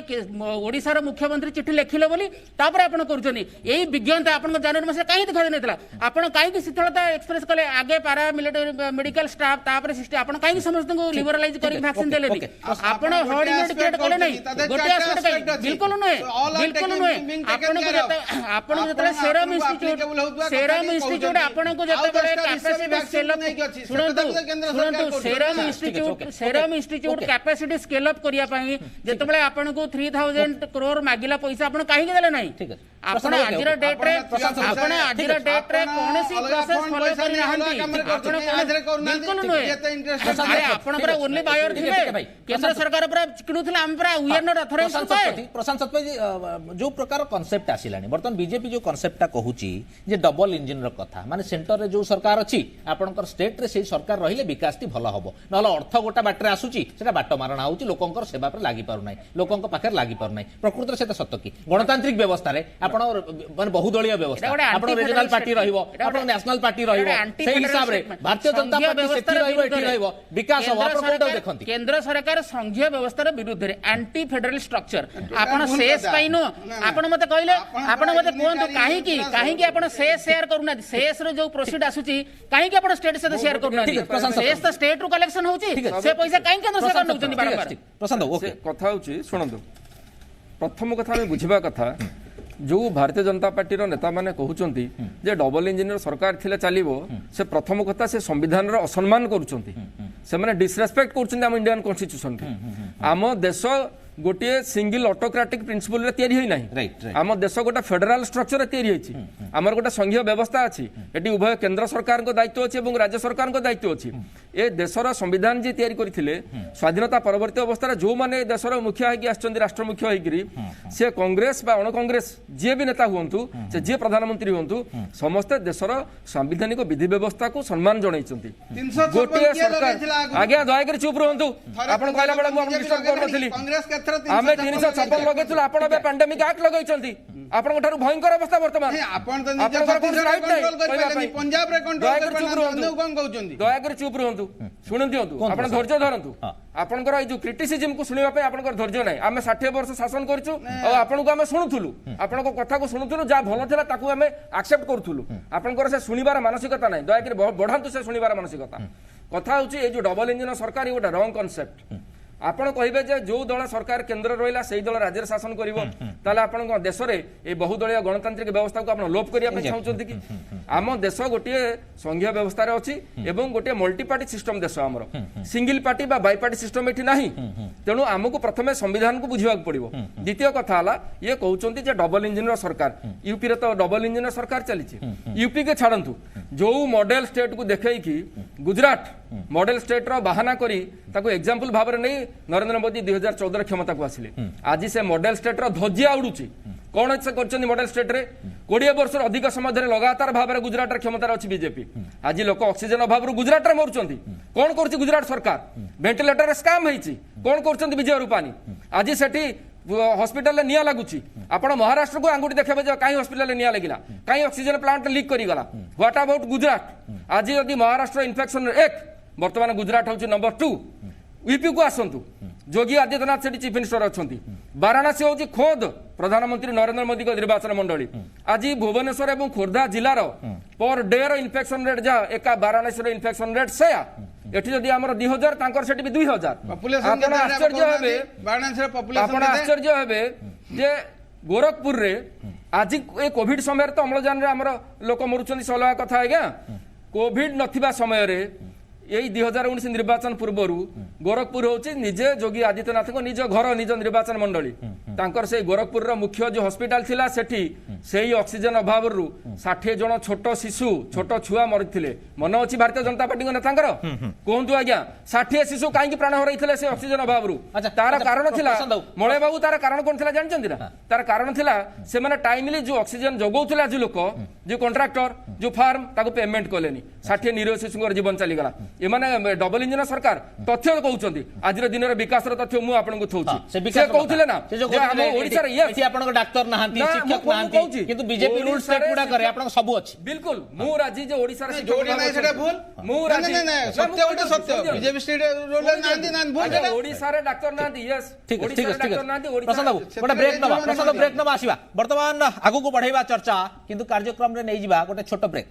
ओडिसा मुख्यमंत्री चिठी लिखिले बोली तापर आपण करूछनी एई विज्ञानता आपण जनवरी मास कहीं दिखा देनतला आपण कहीं शीतलता एक्सप्रेस कले आगे पारा मिलिटरी मेडिकल स्टाफ तापर सिस्टम आपण कहीं समस्त को लिबराइज करी वैक्सीन देले नी आपण हर्ड इम्यूनिटी क्रिएट कले नहीं गोटे एस्पेक्ट बिल्कुल नय आपण जतले सेरम इंस्टीट्यूट आपण को जतले capacity scale up Serum Institute capacity scale up करिया पई जेतबेले आपन को 3000 करोड़ मागिला पैसा आपन काहे देले नाही आपण आजिर डेट रे कोनसी प्रोसेस फॉलो करि नाहंती आपण बिल्कुल नय आपण पर ओनली बायर दिले केंद्र सरकार पर किनुथले हम पर वी आर नॉट ऑथराइज्ड प्रशांत सतपथी जो प्रकार कांसेप्ट आसिलानी वर्तमान बीजेपी जो कांसेप्टटा कहूची जे डबल इंजिन र कथा माने सेंटर रे जो सरकार अछि आपनकर स्टेट रे से सरकार रहिले विकास ती भलो हबो नहले अर्थ गोटा बाटरे आसुची सेटा बाट मारणा होउची लोकंकर सेवा पर लागि पारु नै लोकंक पाखर लागि पारु नै प्रकृति रे सेटा सत्य की गणतांत्रिक व्यवस्था रे आपण माने बहुदलीय व्यवस्था आपण रीजनल पार्टी रहिबो आपण नेशनल पार्टी रहिबो सेही हिसाब रे भारतीय जनता पार्टी सेठी रहिबो एठी रहिबो विकास हो आपण कोटा देखंती केंद्र सरकार संघीय व्यवस्था रे विरुद्ध रे एंटी फेडरल स्ट्रक्चर आपण सेस पाइनो आपण मते कहले आपण मते कोन काहे की आपण सेस शेयर करूना सेस रे जो प्रोसीड आसुची काहे की आपण स्टेट से शेयर करूना सेस तो स्टेट रो कलेक्शन होउची से पैसा काहे केंद्र सरकार नउचनी बारंबार प्रशांत ओके कथा होउची सुनंदो प्रथम कथा हम बुझिबा कथा जो भारतीय जनता पार्टी नेता माने कहउचंती जे डबल इंजिनियर सरकार थिले चलिबो से प्रथम कथा से संविधान रो असम्मान करूचंती से माने डिसरेस्पेक्ट करूचंती हम इंडियन कॉन्स्टिट्यूशन के आम देश गोटे सिंगल ऑटोक्रेटिक प्रिंसिपल रे तयारी होई नाही आम देश गोटे फेडरल स्ट्रक्चर रे तयारी होईची हमर गोटे संघीय व्यवस्था अछि एटी उभय केंद्र सरकार को दायित्व अछि एवं राज्य सरकार को दायित्व अछि ए देशर संविधान जे तयारी करथिले स्वाधीनता परवर्ती अवस्था रे जो माने देशर मुखिया है कि आछंदी राष्ट्र मुख्य है कि से कांग्रेस बा अण कांग्रेस जे भी नेता हुंतु से जे प्रधानमंत्री हुंतु समस्त देशर संवैधानिक विधि व्यवस्था को सम्मान जणाइचंती गोटे सरकार आज्ञा दया कर चुप रहंतु आपण कहला बेला मु डिस्टर्ब कर नथिली आमे 356 लगेछुल आपण बे पैंडेमिक एक्ट लगैचंती आपण ठारू भयंकर अवस्था वर्तमान आपण त निजे कंट्रोल करबे पंजाब रे कंट्रोल करबे कोन कहउचंती दया कर चुप रहंतु सुन दियंतु आपण धैर्य धरंतु आपनकर ए जो क्रिटिसिज्म को सुनिबा पे आपनकर धैर्य नै आमे 60 वर्ष शासन करछु और आपण को आमे सुनुथुलु आपण को कथा को सुनुथुलु जा भलो थिला ताकू आमे एक्सेप्ट करथुलु आपनकर से सुनिबार मानसिकता नै दया कर बढ़ांतु से सुनिबार मानसिकता कथा होची ए जो डबल इंजिन सरकार गोटा रॉन्ग कांसेप्ट आपण कहिबे जे जो दल सरकार केंद्र रहिला सेही दल राज्य शासन करिवो ताले आपण देश रे ए बहुदलीय गणतांत्रिक व्यवस्था को आपण लोप करिया पे चाहउचंती कि आम देश गोटे संघीय व्यवस्था रे अछि एवं गोटे मल्टी पार्टी सिस्टम देश हमर सिंगल पार्टी बा बाई पार्टी सिस्टम एठी नाही तेनु हमकु प्रथमे संविधान को बुझिबाक पड़िबो द्वितीय कथा हला ये कहउचंती जे डबल इंजिन रो सरकार यूपी रे तो डबल इंजिन रो सरकार चलीछि यूपी के छाडंतु जो मॉडल स्टेट को देखै कि गुजरात मॉडल स्टेट रो बहाना करी ताको एग्जांपल भाबरे नै नरेंद्र मोदी 2014 क्षमता को आसिले आज से मॉडल स्टेट रो ध्वजिया उडुची कौन से करछनी मॉडल स्टेट रे 20 वर्ष अधिक समय धरे लगातार भाव में गुजरात रे क्षमता अछि बीजेपी आज लोक ऑक्सीजन अभाव गुजरात रे मरुचंती कौन करछि गुजरात सरकार वेंटिलेटर स्कैम हेछि कौन करछंती विजय रूपानी आज सेठी हॉस्पिटल निया लागुची आपण महाराष्ट्र को आंगुठी देखेबे जे काई हॉस्पिटल निया लागिला काई ऑक्सीजन प्लांट लीक करी गला व्हाट अबाउट गुजरात आज यदि महाराष्ट्र इन्फेक्शन 1 वर्तमान गुजरात होछि नंबर 2 यूपी को आसंतु योगी आदित्यनाथ सेठी चीफ मिनिस्टर अछंती वाराणसी होछि खोद प्रधानमंत्री नरेंद्र मोदी को निर्वाचन मंडली आज भुवनेश्वर एवं खोर्धा जिलार पर डे रो इन्फेक्शन रेट जा एका वाराणसी रो इन्फेक्शन रेट 100 ଏଠି ଯଦି ଆମର 2000 ତାଙ୍କର ସେଠି ବି 2000 Population ଆପଣ କେତେ? ଆଶ୍ଚର୍ଯ୍ୟ ହେବେ ବାରାଣସୀର population ଆପଣ କେତେ? ଆଶ୍ଚର୍ଯ୍ୟ ହେବେ ଯେ ଗୋରଖପୁରରେ ଆଜି ଏ କୋଭିଡ ସମୟରେ ତ ଅମ୍ଳଜାନରେ ଆମର ଲୋକ ମରୁଛନ୍ତି ସଲହା କଥା ଆଜ୍ଞା କୋଭିଡ ନଥିବା ସମୟରେ ଏଇ 2019 ନିର୍ବାଚନ ପୂର୍ବରୁ ଗୋରଖପୁର ହଉଛି ନିଜେ ଯୋଗୀ ଆଦିତ୍ୟନାଥଙ୍କ ନିଜ ଘର ନିଜ ନିର୍ବାଚନ ମଣ୍ଡଳୀ ତାଙ୍କର ସେଇ ଗୋରଖପୁରର ମୁଖ୍ୟ ଯୋଉ ହସ୍ପିଟାଲ ଥିଲା ସେଠି ସେଇ ଅକ୍ସିଜେନ ଅଭାବରୁ 60 ଜଣ ଛୋଟ ଶିଶୁ ଛୋଟ ଛୁଆ ମରିଥିଲେ ମନେ ଅଛି ଭାରତୀୟ ଜନତା ପାର୍ଟିଙ୍କ ନେତାଙ୍କର କୁହନ୍ତୁ ଆଜ୍ଞା 60 ଶିଶୁ କାହିଁକି ପ୍ରାଣ ହରାଇଥିଲେ ସେ ଅକ୍ସିଜେନ ଅଭାବରୁ ତାର କାରଣ ଥିଲା ମଳୟ ବାବୁ ତାର କାରଣ କଣ ଥିଲା ଜାଣିଛନ୍ତି ନା ତାର କାରଣ ଥିଲା ସେମାନେ ଟାଇମଲି ଯୋଉ ଅକ୍ସିଜେନ ଯୋଗାଉଥିଲେ ଆଜି ଲୋକ ଯୋଉ କଣ୍ଟ୍ରାକ୍ଟର ଯୋଉ ଫାର୍ମ ତାକୁ ପେମେଣ୍ଟ କଲେନି 60 ନିରୀହ ଶିଶୁଙ୍କର ଜୀବନ ଚାଲିଗଲା ଏମାନେ ଡବଲ ଇଞ୍ଜିନ ସରକାର ତଥ୍ୟ କହୁଛନ୍ତି ଆଜିର ଦିନର ବିକାଶର ତଥ୍ୟ ମୁଁ ଆପଣଙ୍କୁ ଥଉଛି ସେ କହୁଥିଲେ ନା ଯେ ଆମ ଓଡିଶାରେ ଏଠି ଆପଣଙ୍କ ଡାକ୍ତର ନାହାନ୍ତି ଶିକ୍ଷକ ନାହାନ୍ତି କିନ୍ତୁ ବିଜେପି ରୁଲ ଷ୍ଟେଟ ଗୁଡାକରେ ଆପଣଙ୍କ ସବୁ ଅଛି ବିଲକୁଲ ମୁଁ ରାଜି ଯେ ଓଡିଶାରେ ଯୋଉଠି ନାହିଁ ସେଟା ଭୁଲ ମୁଁ ରାଜି ସତ୍ୟ ଗୋଟେ ସତ୍ୟ ବିଜେପି ଷ୍ଟେଟ ରୁଲ ନାହାନ୍ତି ନା ଭୁଲ ଆଜ୍ଞା ଓଡିଶାରେ ଡାକ୍ତର ନାହାନ୍ତି ୟେସ୍ ঠিক আছে ଡାକ୍ତର ନାହାନ୍ତି প্রশান্ত বাবু গোটে ব্রেক নবা প্রশান্ত ব্রেক নবা আসিবা বর্তমান আগুকু বঢ়াইবা চর্চা কিন্তু কার্যক্রমে নেই যাবা গোটে ছোট ব্রেক।